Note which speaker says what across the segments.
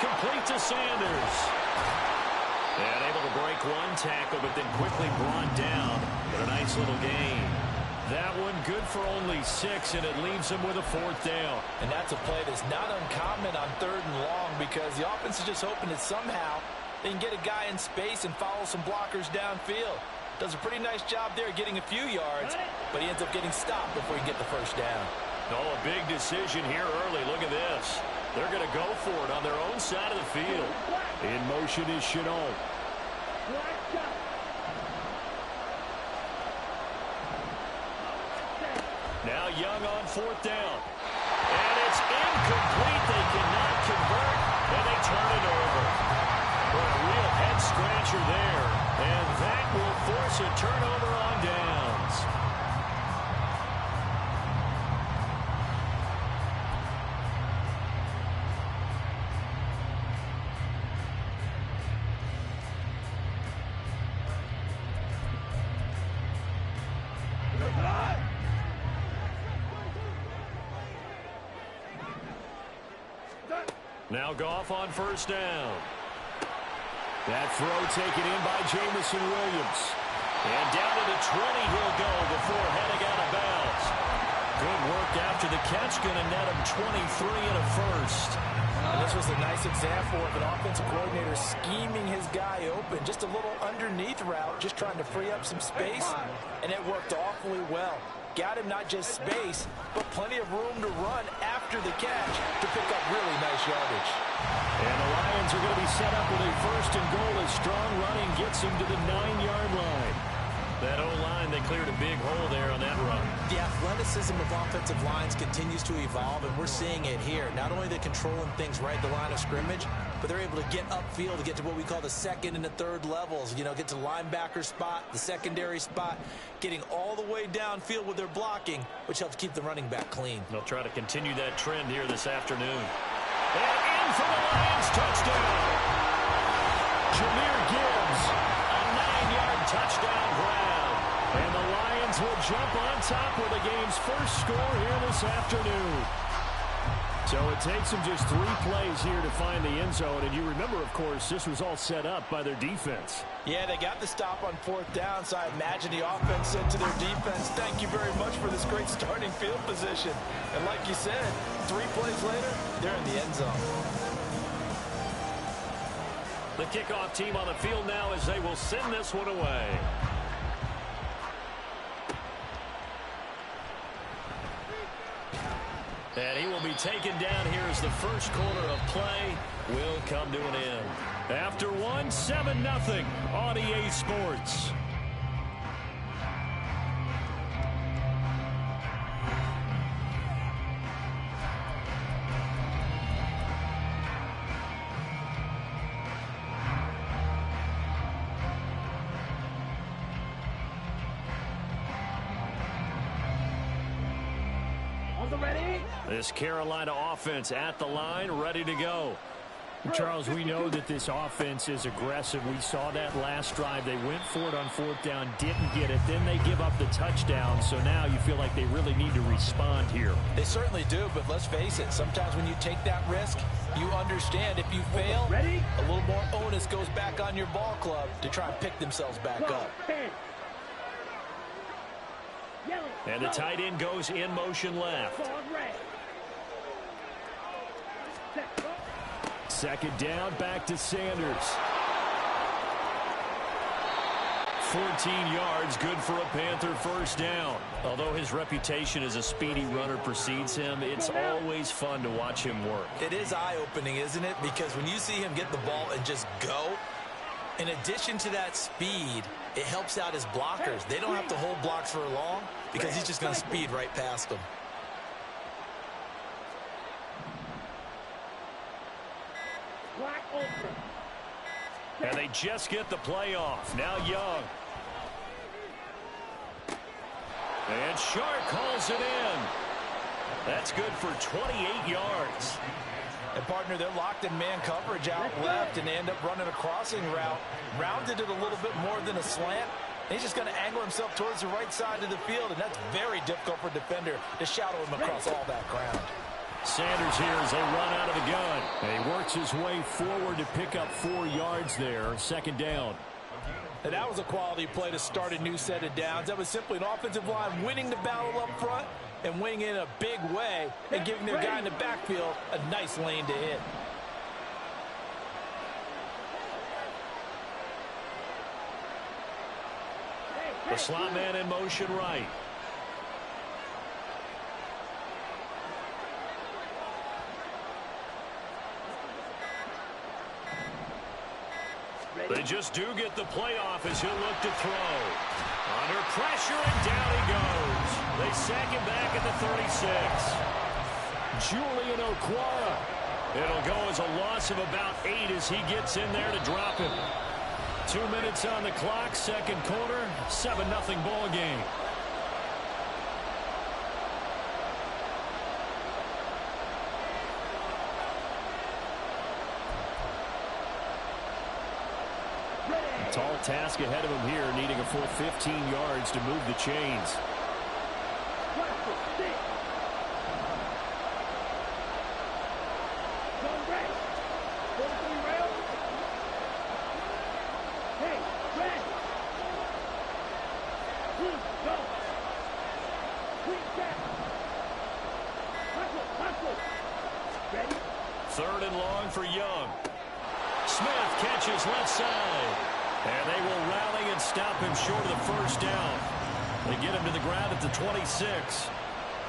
Speaker 1: complete to Sanders. And able to break one tackle, but then quickly brought down. But a nice little gain. That one good for only 6, and it leaves him with a 4th down.
Speaker 2: And that's a play that's not uncommon on 3rd and long, because the offense is just hoping that somehow they can get a guy in space and follow some blockers downfield. Does a pretty nice job there getting a few yards, but he ends up getting stopped before he can get the 1st down.
Speaker 1: Oh, a big decision here early. Look at this. They're going to go for it on their own side of the field. In motion is Chenault. Now Young on 4th down. And it's incomplete. They cannot convert, and they turn it over. What a real head-scratcher there. And that will force a turnover on downs. Now Goff on 1st down. That throw taken in by Jamison Williams. And down to the 20 he'll go before heading out of bounds. Good work after the catch. Going to net him 23 and a 1st.
Speaker 2: And this was a nice example of an offensive coordinator scheming his guy open. Just a little underneath route, just trying to free up some space. And it worked awfully well. Got him not just space, but plenty of room to run after the catch to pick up really nice yardage.
Speaker 1: And the Lions are going to be set up with a 1st and goal as strong running gets him to the 9-yard line. That O-line, they cleared a big hole there on that run.
Speaker 2: The athleticism of offensive lines continues to evolve, and we're seeing it here. Not only they're controlling things right at the line of scrimmage, but they're able to get upfield to get to what we call the 2nd and the 3rd levels. You know, get to linebacker spot, the secondary spot, getting all the way downfield with their blocking, which helps keep the running back clean.
Speaker 1: They'll try to continue that trend here this afternoon. And in for the Lions, touchdown. Jahmyr Gibbs, a 9-yard touchdown grab. And the Lions will jump on top with the game's 1st score here this afternoon. So it takes them just 3 plays here to find the end zone. And you remember, of course, this was all set up by their defense.
Speaker 2: Yeah, they got the stop on 4th down, so I imagine the offense said to their defense, thank you very much for this great starting field position. And like you said, 3 plays later, they're in the end zone.
Speaker 1: The kickoff team on the field now as they will send this one away. And he will be taken down here as the 1st quarter of play will come to an end. After one, 7-0 on EA Sports. This Carolina offense at the line, ready to go.
Speaker 3: Charles, we know that this offense is aggressive. We saw that last drive. They went for it on 4th down, didn't get it. Then they give up the touchdown. So now you feel like they really need to respond here.
Speaker 2: They certainly do, but let's face it. Sometimes when you take that risk, you understand if you fail, a little more onus goes back on your ball club to try and pick themselves back up.
Speaker 1: And the tight end goes in motion left.
Speaker 3: 2nd down, back to Sanders.
Speaker 1: 14 yards, good for a Panther 1st down. Although his reputation as a speedy runner precedes him, it's always fun to watch him work.
Speaker 2: It is eye-opening, isn't it? Because when you see him get the ball and just go, in addition to that speed, it helps out his blockers. They don't have to hold blocks for long because he's just going to speed right past them.
Speaker 1: And they just get the play off. Now Young. And Shark calls it in. That's good for 28 yards.
Speaker 2: And, partner, they're locked in man coverage out left, and they end up running a crossing route. Rounded it a little bit more than a slant. He's just going to angle himself towards the right side of the field, and that's very difficult for a defender to shadow him across all that ground.
Speaker 3: Sanders here as they run out of the gun. And he works his way forward to pick up 4 yards there. Second down.
Speaker 2: And that was a quality play to start a new set of downs. That was simply an offensive line winning the battle up front and winning in a big way and giving their guy in the backfield a nice lane to hit.
Speaker 3: The slot man in motion right. They just do get the playoff as he'll look to throw. Under pressure, and down he goes. They sack him back at the 36. Julian Okwara. It'll go as a loss of about 8 as he gets in there to drop him. 2 minutes on the clock, second quarter, 7-0 ball game. Tall task ahead of him here, needing a full 15 yards to move the chains. Third and long for Young. Smith catches left side. And they will rally and stop him short of the first down. They get him to the ground at the 26.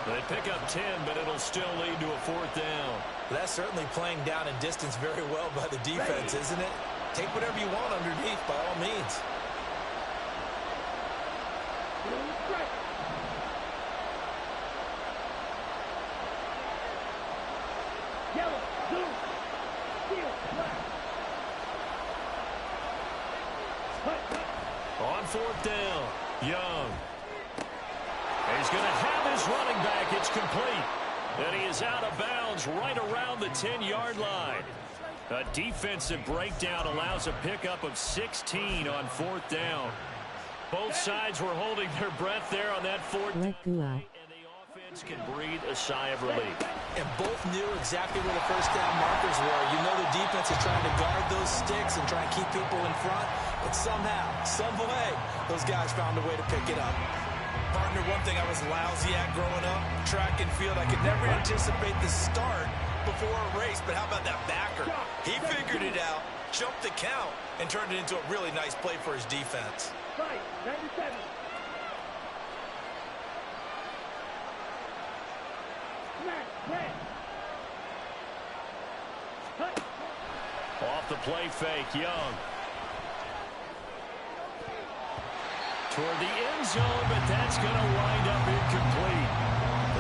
Speaker 3: They pick up 10, but it'll still lead to a 4th down.
Speaker 2: That's certainly playing down and distance very well by the defense, isn't it? Take whatever you want underneath by all means.
Speaker 3: On 4th down, Young. He's going to have his running back. It's complete. And he is out of bounds right around the 10-yard line. A defensive breakdown allows a pickup of 16 on 4th down. Both sides were holding their breath there on that 4th down. And the offense can breathe a sigh of relief.
Speaker 2: And both knew exactly where the first down markers were. You know the defense is trying to guard those sticks and try and keep people in front. But somehow, some way, those guys found a way to pick it up. Partner, one thing I was lousy at growing up, track and field. I could never anticipate the start before a race, but how about that backer? He figured it out, jumped the count, and turned it into a really nice play for his defense.
Speaker 4: Right, 97.
Speaker 3: Off the play fake, Young. Toward the end zone, but that's going to wind up incomplete.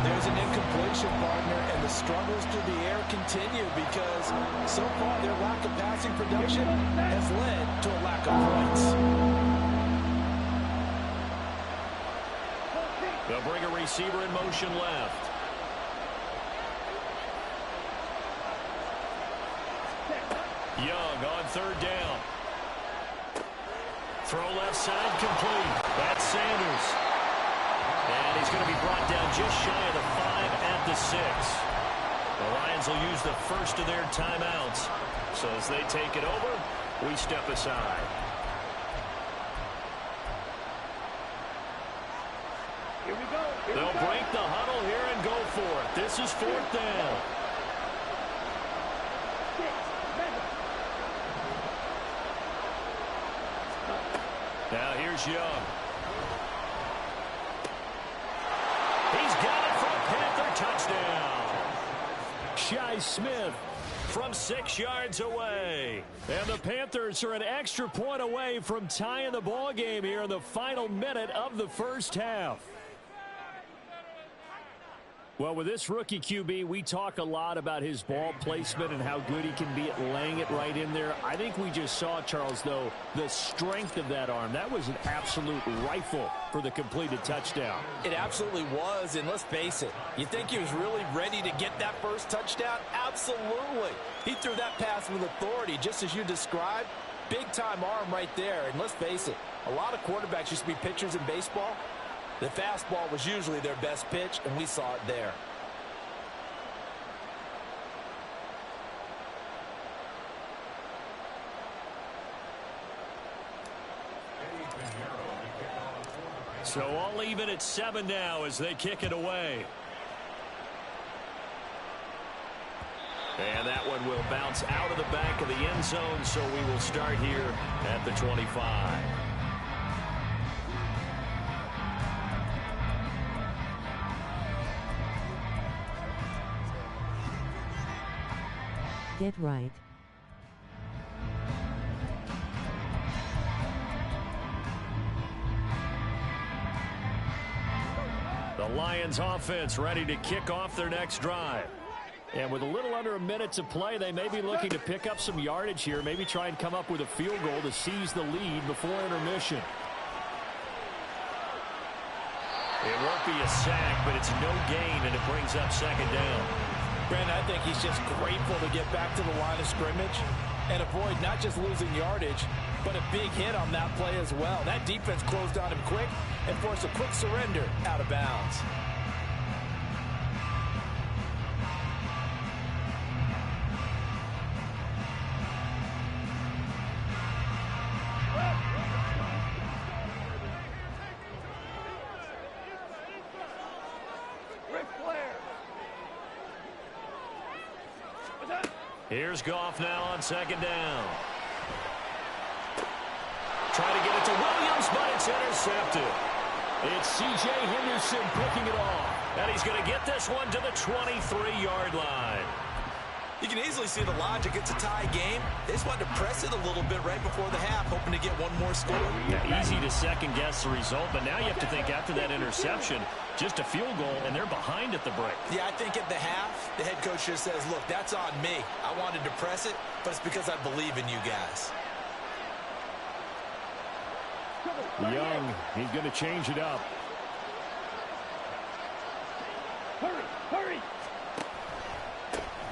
Speaker 2: There's an incompletion, partner, and the struggles through the air continue because so far their lack of passing production has led to a lack of points.
Speaker 3: They'll bring a receiver in motion left. Young on 3rd down. Throw left side complete. That's Sanders. And he's going to be brought down just shy of the 5 at the 6. The Lions will use the first of their timeouts. So as they take it over, we step aside.
Speaker 4: Here we go.
Speaker 3: They'll break the huddle here and go for it. This is 4th down. Now here's Young. He's got it for a Panther touchdown. Shi Smith from 6 yards away. And the Panthers are an extra point away from tying the ball game here in the final minute of the first half. Well, with this rookie QB, we talk a lot about his ball placement and how good he can be at laying it right in there. I think we just saw, Charles, though, the strength of that arm. That was an absolute rifle for the completed touchdown.
Speaker 2: It absolutely was, and let's face it, you think he was really ready to get that first touchdown? Absolutely. He threw that pass with authority, just as you described. Big-time arm right there, and let's face it, a lot of quarterbacks used to be pitchers in baseball. The fastball was usually their best pitch, and we saw it there.
Speaker 3: So all even at 7 now as they kick it away. And that one will bounce out of the back of the end zone, so we will start here at the 25.
Speaker 5: Get right.
Speaker 3: The Lions offense ready to kick off their next drive. And with a little under a minute to play, they may be looking to pick up some yardage here, maybe try and come up with a field goal to seize the lead before intermission. It won't be a sack, but it's no gain, and it brings up second down.
Speaker 2: Brandon, I think he's just grateful to get back to the line of scrimmage and avoid not just losing yardage, but a big hit on that play as well. That defense closed on him quick and forced a quick surrender out of bounds.
Speaker 3: Here's Goff now on second down. Try to get it to Williams, but it's intercepted. It's C.J. Henderson picking it off. And he's going to get this one to the 23-yard line.
Speaker 2: You can easily see the logic. It's a tie game. They just wanted to press it a little bit right before the half, hoping to get one more score.
Speaker 3: Yeah, easy to second-guess the result, but now you have to think after that interception, just a field goal, and they're behind at the break.
Speaker 2: Yeah, I think at the half, the head coach just says, look, that's on me. I wanted to press it, but it's because I believe in you guys.
Speaker 3: Young, he's going to change it up.
Speaker 4: Hurry, hurry.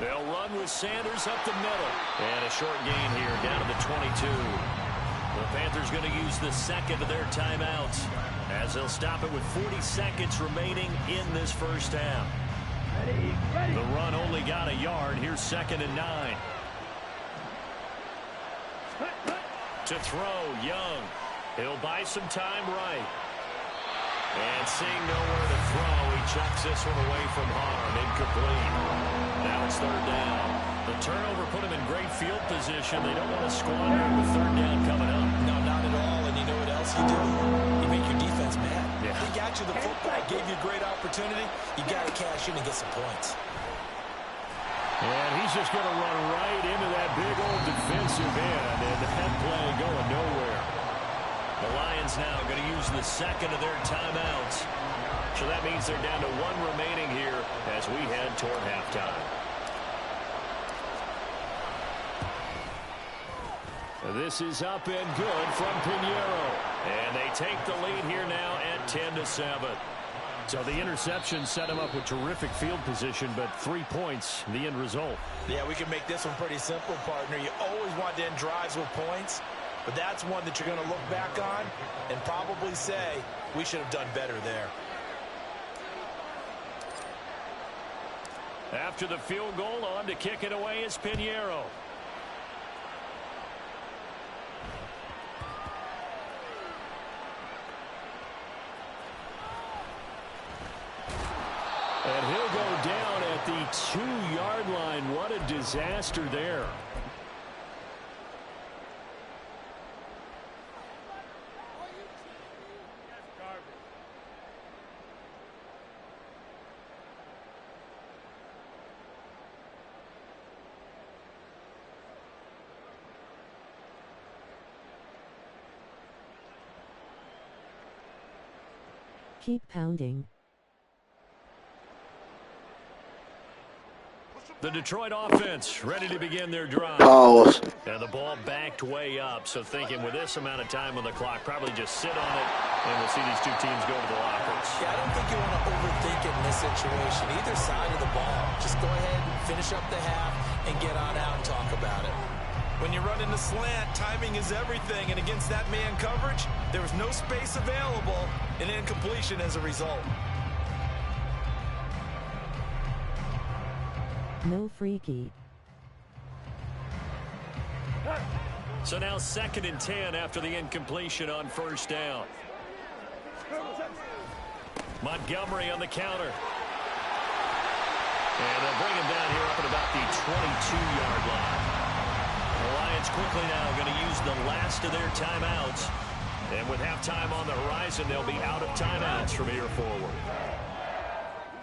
Speaker 3: They'll run with Sanders up the middle. And a short gain here down to the 22. The Panthers going to use the second of their timeouts as they'll stop it with 40 seconds remaining in this first half.
Speaker 4: Ready, ready.
Speaker 3: The run only got a yard. Here's 2nd and 9. To throw, Young. He'll buy some time right. And seeing nowhere to throw, he chucks this one away from harm. Incomplete. Now it's 3rd down. The turnover put him in great field position. They don't want to squander it with 3rd down coming up.
Speaker 2: No, not at all. And you know what else you do? You make your defense mad.
Speaker 3: Yeah.
Speaker 2: He got you the football, gave you a great opportunity. You got to cash in and get some points.
Speaker 3: And he's just going to run right into that big old defensive end. And that play going nowhere. The Lions now going to use the second of their timeouts. So that means they're down to 1 remaining here as we head toward halftime. This is up and good from Pinheiro. And they take the lead here now at 10-7. So the interception set him up with terrific field position, but 3 points, the end result.
Speaker 2: Yeah, we can make this one pretty simple, partner. You always want to end drives with points, but that's one that you're going to look back on and probably say, we should have done better there.
Speaker 3: After the field goal, on to kick it away is Pinheiro. And he'll go down at the 2-yard line. What a disaster there.
Speaker 5: Keep pounding.
Speaker 3: The Detroit offense ready to begin their drive.
Speaker 6: Pause.
Speaker 3: And the ball backed way up, so thinking with this amount of time on the clock, probably just sit on it, and we'll see these two teams go to the lockers.
Speaker 2: Yeah, I don't think you want to overthink it in this situation. Either side of the ball. Just go ahead and finish up the half and get on out and talk about it. When you run in the slant, timing is everything, and against that man coverage, there was no space available, and incompletion as a result.
Speaker 5: No freaky.
Speaker 3: So now 2nd and 10 after the incompletion on 1st down. Montgomery on the counter. And they'll bring him down here up at about the 22-yard line. The Lions quickly now going to use the last of their timeouts. And with halftime on the horizon, they'll be out of timeouts from here forward.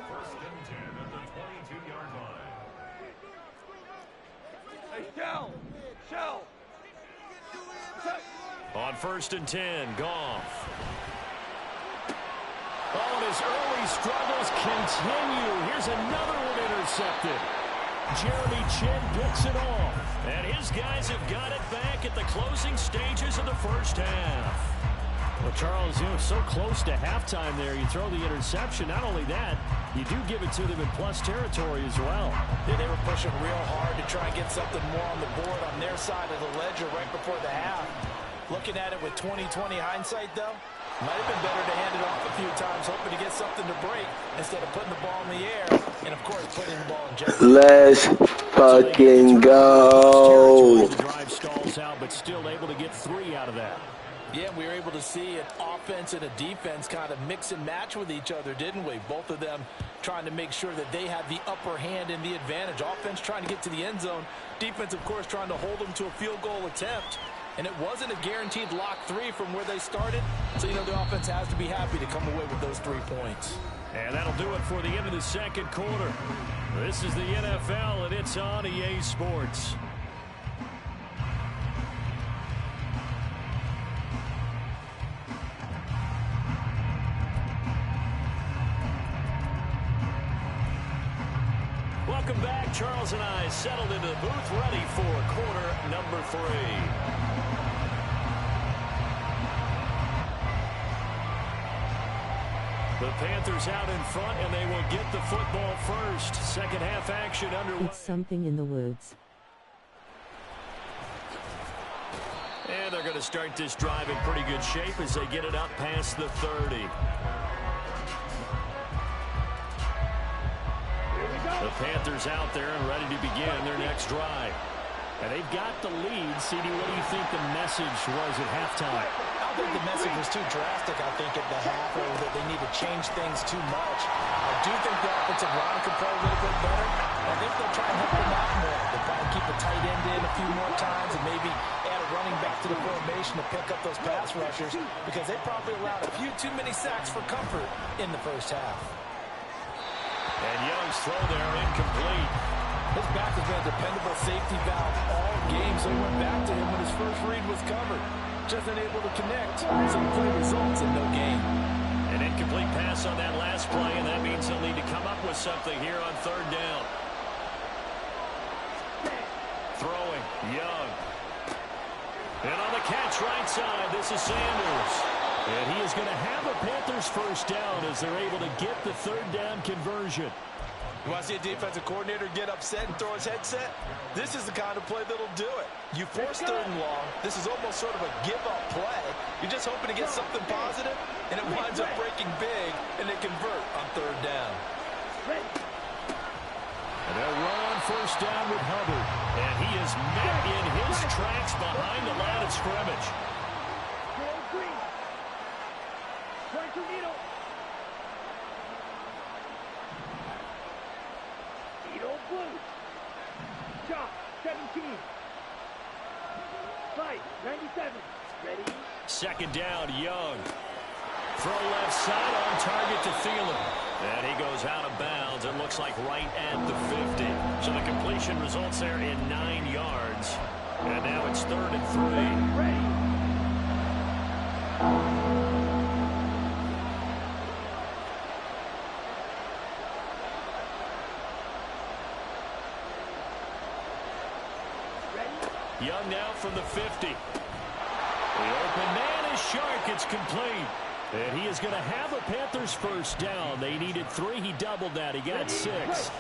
Speaker 1: First and 10 at the 22-yard line.
Speaker 4: Hey, Shell.
Speaker 3: On first and 10, Goff. Oh, and his early struggles continue. Here's another one intercepted. Jeremy Chin gets it off. And his guys have got it back at the closing stages of the first half.
Speaker 6: Well, Charles, so close to halftime there. You throw the interception. Not only that, you do give it to them in plus territory as well.
Speaker 2: Yeah, they were pushing real hard to try and get something more on the board on their side of the ledger right before the half. Looking at it with 20/20 hindsight, though, might have been better to hand it off a few times, hoping to get something to break instead of putting the ball in the air and, of course, putting the ball in jeopardy.
Speaker 7: Let's fucking go.
Speaker 6: The drive stalls out, but still able to get 3 out of that.
Speaker 2: Yeah, we were able to see an offense and a defense kind of mix and match with each other, didn't we? Both of them trying to make sure that they had the upper hand and the advantage. Offense trying to get to the end zone. Defense, of course, trying to hold them to a field goal attempt. And it wasn't a guaranteed lock 3 from where they started. So, the offense has to be happy to come away with those 3 points.
Speaker 3: And that'll do it for the end of the second quarter. This is the NFL, and it's on EA Sports. Welcome back. Charles and I settled into the booth, ready for quarter number 3. The Panthers out in front, and they will get the football first. Second half action underway.
Speaker 5: It's something in the woods.
Speaker 3: And they're going to start this drive in pretty good shape as they get it up past the 30. The Panthers out there and ready to begin their next drive. And they've got the lead. CD, what do you think the message was at halftime?
Speaker 2: I don't think the message was too drastic, I think, at the half, or that they need to change things too much. I do think the offensive line can play a little bit better. I think they'll try and help them out more. They'll probably keep a tight end in a few more times and maybe add a running back to the formation to pick up those pass rushers, because they probably allowed a few too many sacks for comfort in the first half.
Speaker 3: And Young's throw there incomplete.
Speaker 2: His back has been a dependable safety valve all game, so he went back to him when his first read was covered. Just unable to connect, so the play results in no gain.
Speaker 3: An incomplete pass on that last play, and that means he'll need to come up with something here on third down. Throwing, Young. And on the catch right side, this is Sanders. And he is going to have a Panthers first down as they're able to get the third down conversion.
Speaker 2: You want to see a defensive coordinator get upset and throw his headset? This is the kind of play that'll do it. You force third and long. This is almost sort of a give-up play. You're just hoping to get something positive, and it winds up breaking big, and they convert on third down.
Speaker 3: And they'll run on first down with Hubbard. And he is met in his tracks behind the line of scrimmage.
Speaker 4: Chop, 17. Fight, 97. Ready?
Speaker 3: Second down, Young. Throw left side on target to Thielen. And he goes out of bounds. It looks like right at the 50. So the completion results there in 9 yards. And now it's 3rd and 3.
Speaker 4: Ready?
Speaker 3: Young now from the 50. The open man is Shark. It's complete. And he is going to have a Panthers first down. They needed 3. He doubled that. He got 6.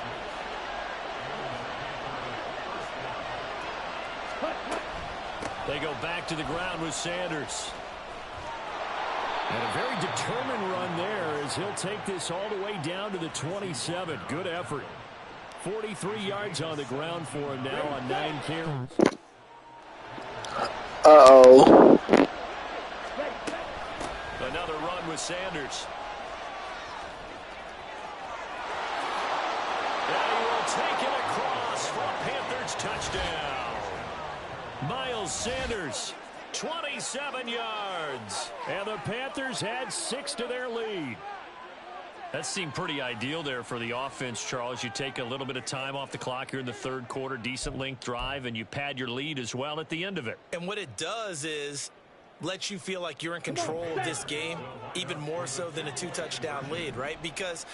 Speaker 3: They go back to the ground with Sanders. And a very determined run there as he'll take this all the way down to the 27. Good effort. 43 yards on the ground for him now on 9 carries.
Speaker 7: Uh-oh.
Speaker 3: Another run with Sanders. touchdown. Miles Sanders, 27 yards.
Speaker 6: And the Panthers add 6 to their lead.
Speaker 3: That seemed pretty ideal there for the offense, Charles. You take a little bit of time off the clock here in the third quarter, decent length drive, and you pad your lead as well at the end of it.
Speaker 2: And what it does is lets you feel like you're in control of this game, even more so than a 2-touchdown lead, right? Because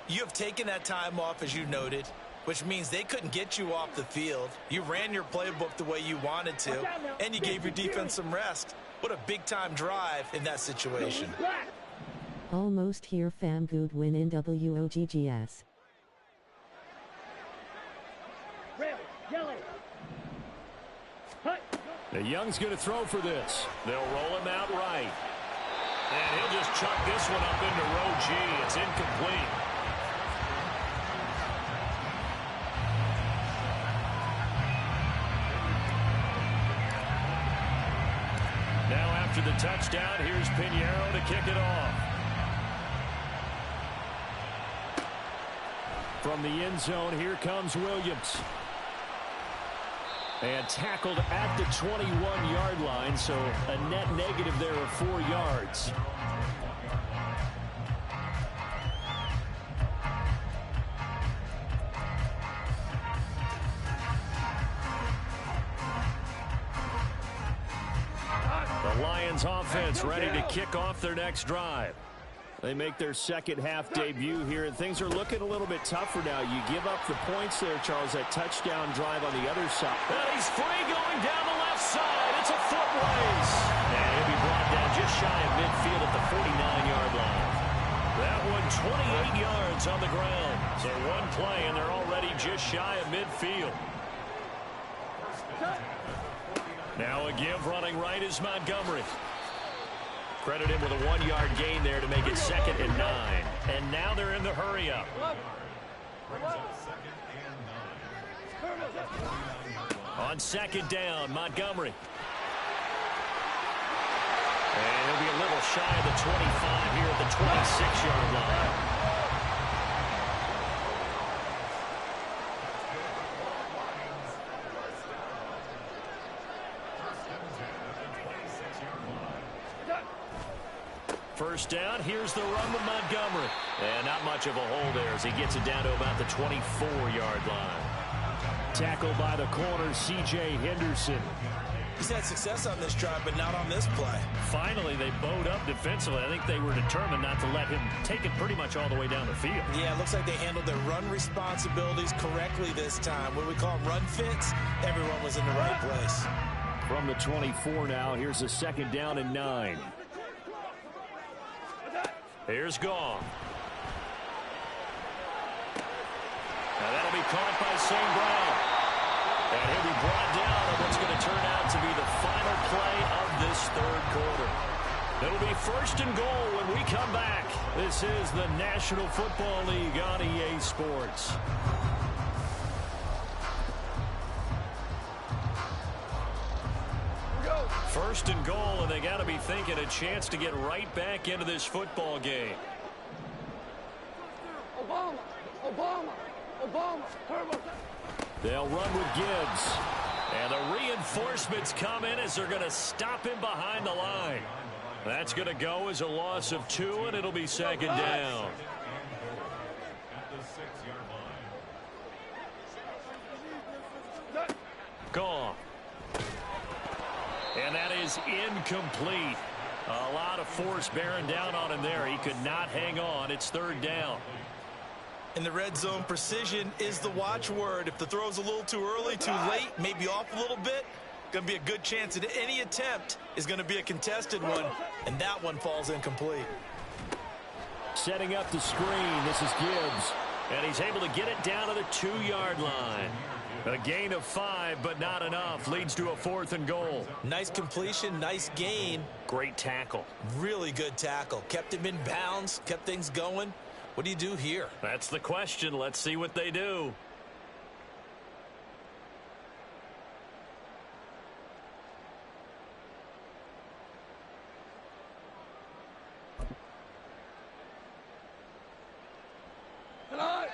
Speaker 2: you have taken that time off, as you noted, which means they couldn't get you off the field. You ran your playbook the way you wanted to, and you gave your defense some rest. What a big-time drive in that situation.
Speaker 5: Almost here, fam. Good win in WOGGS.
Speaker 4: Red, yellow. Hut.
Speaker 6: The Young's going to throw for this.
Speaker 3: They'll roll him out right. And he'll just chuck this one up into row G. It's incomplete. Now after the touchdown, here's Pinheiro to kick it off.
Speaker 6: From the end zone, here comes Williams. And tackled at the 21-yard line, so a net negative there of 4 yards.
Speaker 3: The Lions offense ready to kick off their next drive.
Speaker 6: They make their second half debut here, and things are looking a little bit tougher now. You give up the points there, Charles, that touchdown drive on the other side.
Speaker 3: And he's free going down the left side. It's a foot race. And he'll be brought down just shy of midfield at the 49-yard line. That one 28 yards on the ground. So one play, and they're already just shy of midfield. Now a give running right is Montgomery. Credit him with a 1-yard gain there to make it 2nd and 9. And now they're in the hurry-up. On 2nd down, Montgomery. And he'll be a little shy of the 25 here at the 26-yard line. First down, here's the run with Montgomery. And not much of a hole there as he gets it down to about the 24-yard line.
Speaker 6: Tackled by the corner, C.J. Henderson.
Speaker 2: He's had success on this drive, but not on this play.
Speaker 3: Finally, they bowed up defensively. I think they were determined not to let him take it pretty much all the way down the field.
Speaker 2: Yeah, it looks like they handled their run responsibilities correctly this time. What do we call them, run fits? Everyone was in the right place.
Speaker 6: From the 24 now, here's a 2nd down and 9.
Speaker 3: Here's Gong. Now that'll be caught by St. Brown. And he'll be brought down on what's going to turn out to be the final play of this third quarter. It'll be 1st and goal when we come back. This is the National Football League on EA Sports. First and goal, and they got to be thinking a chance to get right back into this football game.
Speaker 6: They'll run with Gibbs.
Speaker 3: And the reinforcements come in as they're going to stop him behind the line. That's going to go as a loss of 2, and it'll be 2nd down. Gone. And that is incomplete. A lot of force bearing down on him there. He could not hang on. It's 3rd down.
Speaker 2: In the red zone, precision is the watchword. If the throw's a little too early, too late, maybe off a little bit, going to be a good chance that any attempt is going to be a contested one, and that one falls incomplete.
Speaker 6: Setting up the screen, this is Gibbs.
Speaker 3: And he's able to get it down to the 2-yard line. A gain of 5, but not enough. Leads to a 4th and goal.
Speaker 2: Nice completion, nice gain.
Speaker 3: Great tackle.
Speaker 2: Really good tackle. Kept him in bounds, kept things going. What do you do here?
Speaker 3: That's the question. Let's see what they do.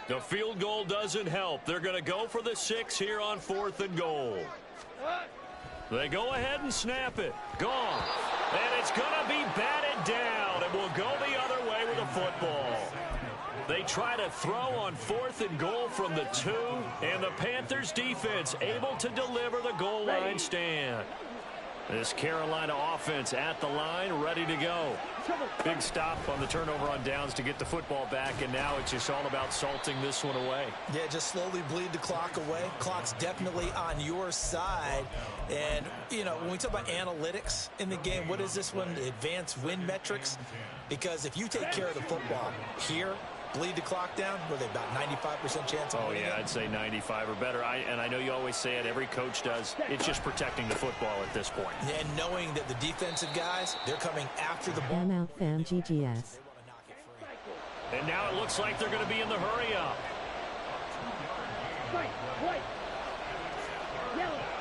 Speaker 3: The field goal doesn't help. They're going to go for the 6 here on 4th and goal. They go ahead and snap it. Gone. And it's going to be batted down, and will go the other way with the football. They try to throw on 4th and goal from the 2, and the Panthers defense able to deliver the goal line stand. This Carolina offense at the line, ready to go. Big stop on the turnover on downs to get the football back, and now it's just all about salting this one away.
Speaker 2: Yeah, just slowly bleed the clock away. Clock's definitely on your side. And, you know, when we talk about analytics in the game, what is this one? Advanced win metrics? Because if you take care of the football here, bleed the clock down, were they about 95% chance of winning?
Speaker 3: Oh, yeah, I'd say 95 or better. And I know you always say it, every coach does. It's just protecting the football at this point.
Speaker 2: Yeah, and knowing that the defensive guys, they're coming after the ball.
Speaker 5: Fam out fam GGS.
Speaker 3: And now it looks like they're going to be in the hurry-up.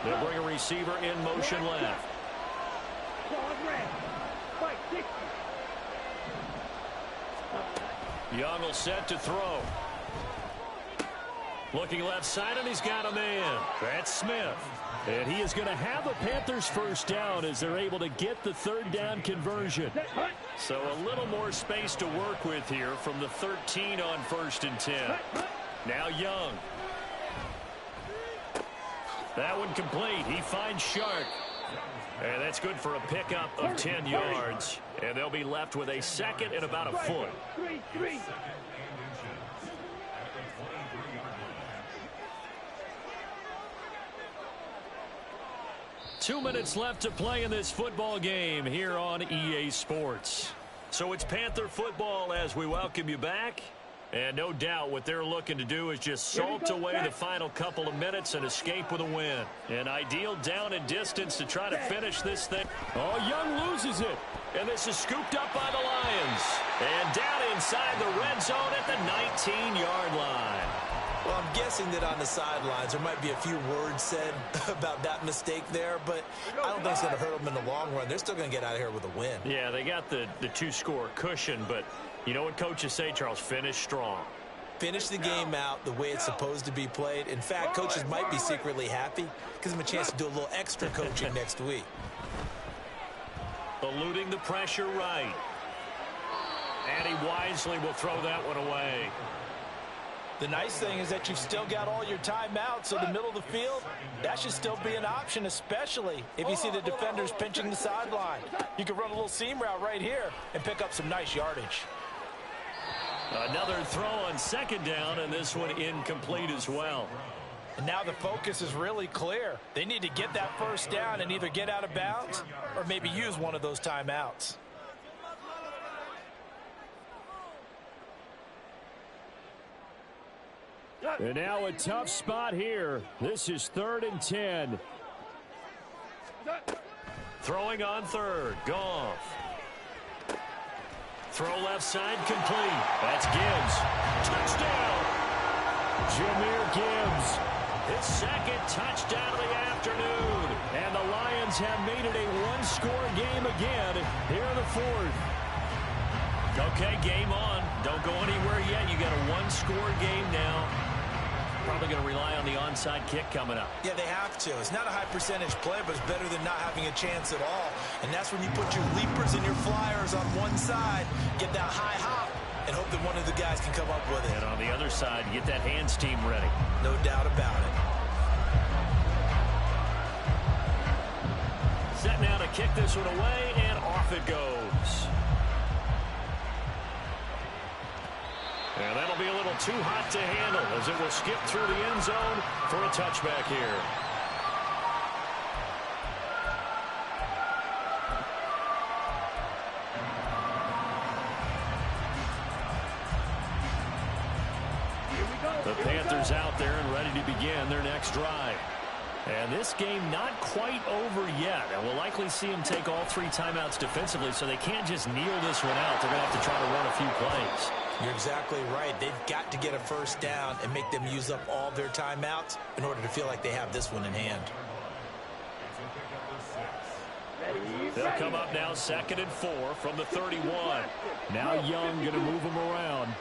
Speaker 3: They'll bring a receiver in motion left. Young will set to throw. Looking left side, and he's got a man. That's Smith. And he is going to have the Panthers first down as they're able to get the 3rd down conversion. So a little more space to work with here from the 13 on 1st and 10. Now Young. That one complete. He finds Shark. And that's good for a pickup of 10 yards. And they'll be left with a 2nd and about a foot. 2 minutes left to play in this football game here on EA Sports. So it's Panther football as we welcome you back. And no doubt what they're looking to do is just salt away the final couple of minutes and escape with a win. An ideal down and distance to try to finish this thing. Oh, Young loses it. And this is scooped up by the Lions. And down inside the red zone at the 19-yard line.
Speaker 2: Well, I'm guessing that on the sidelines there might be a few words said about that mistake there, but I don't think it's going to hurt them in the long run. They're still going to get out of here with a win.
Speaker 3: Yeah, they got the 2-score cushion, but you know what coaches say, Charles? Finish strong.
Speaker 2: Finish the game out the way it's supposed to be played. In fact, coaches might be secretly happy. Gives them a chance to do a little extra coaching next week.
Speaker 3: Eluding the pressure right. And he wisely will throw that one away.
Speaker 2: The nice thing is that you've still got all your timeouts, so the middle of the field, that should still be an option, especially if you see the defenders pinching the sideline. You can run a little seam route right here and pick up some nice yardage.
Speaker 3: Another throw on 2nd down, and this one incomplete as well.
Speaker 2: And now the focus is really clear. They need to get that first down and either get out of bounds or maybe use one of those timeouts.
Speaker 3: And now a tough spot here. This is 3rd and 10. Throwing on 3rd. Goff. Throw left side complete. That's Gibbs. Touchdown. Jahmyr Gibbs. His 2nd touchdown of the afternoon. And the Lions have made it a 1-score game again here in the 4th. Okay, game on. Don't go anywhere yet. You got a 1-score game now. Probably going to rely on the onside kick coming up.
Speaker 2: Yeah, they have to. It's not a high percentage play, but it's better than not having a chance at all. And that's when you put your leapers and your flyers on one side, get that high hop, and hope that one of the guys can come up with it.
Speaker 3: And on the other side, get that hands team ready.
Speaker 2: No doubt about it.
Speaker 3: Set now to kick this one away, and off it goes. And that'll be a little too hot to handle as it will skip through the end zone for a touchback here. The Panthers out there and ready to begin their next drive. And this game not quite over yet. And we'll likely see them take all 3 timeouts defensively, so they can't just kneel this one out. They're going to have to try to run a few plays.
Speaker 2: You're exactly right. They've got to get a first down and make them use up all their timeouts in order to feel like they have this one in hand.
Speaker 3: They'll come up now 2nd and 4 from the 31. Now Young going to move them around.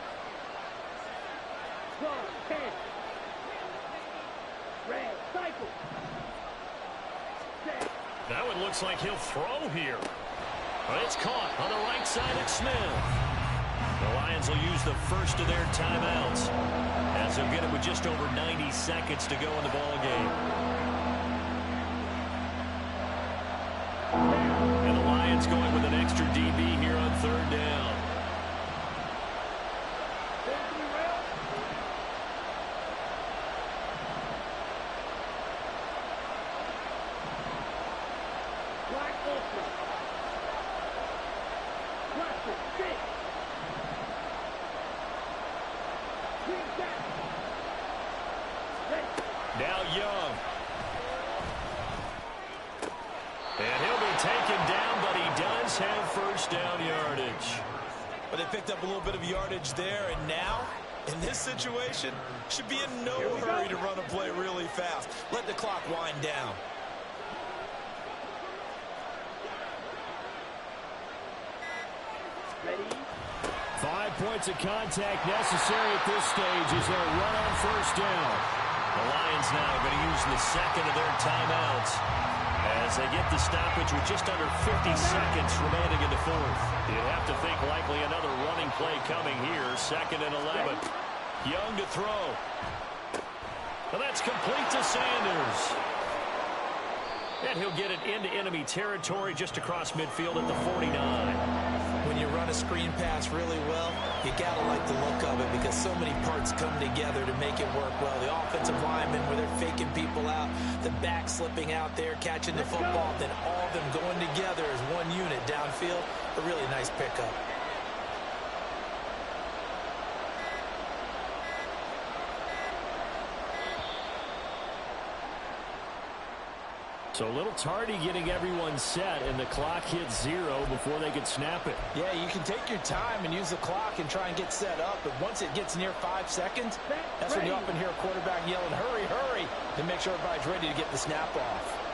Speaker 3: That one looks like he'll throw here. But it's caught on the right side at Smith. The Lions will use the first of their timeouts as they'll get it with just over 90 seconds to go in the ball game. And the Lions going with an extra DB here on third down. Now Young. And he'll be taken down, but he does have first down yardage.
Speaker 2: But they picked up a little bit of yardage there, and now, in this situation, should be in no hurry to run a play really fast. Let the clock wind down.
Speaker 4: Ready?
Speaker 6: 5 points of contact necessary at this stage as they run on first down.
Speaker 3: The Lions now going to use the second of their timeouts as they get the stoppage with just under 50 seconds remaining in the fourth. You'd have to think likely another running play coming here. 2nd and 11. Young to throw. And that's complete to Sanders. And he'll get it into enemy territory just across midfield at the 49.
Speaker 2: When you run a screen pass really well, you got to like the look of it because so many parts come together to make it work well. The offensive linemen, where they're faking people out, the back slipping out there, catching the football, then all of them going together as one unit downfield. A really nice pickup.
Speaker 6: So a little tardy getting everyone set, and the clock hits 0 before they can snap it.
Speaker 2: Yeah, you can take your time and use the clock and try and get set up, but once it gets near 5 seconds, that's when you often hear a quarterback yelling, hurry, hurry, to make sure everybody's ready to get the snap off.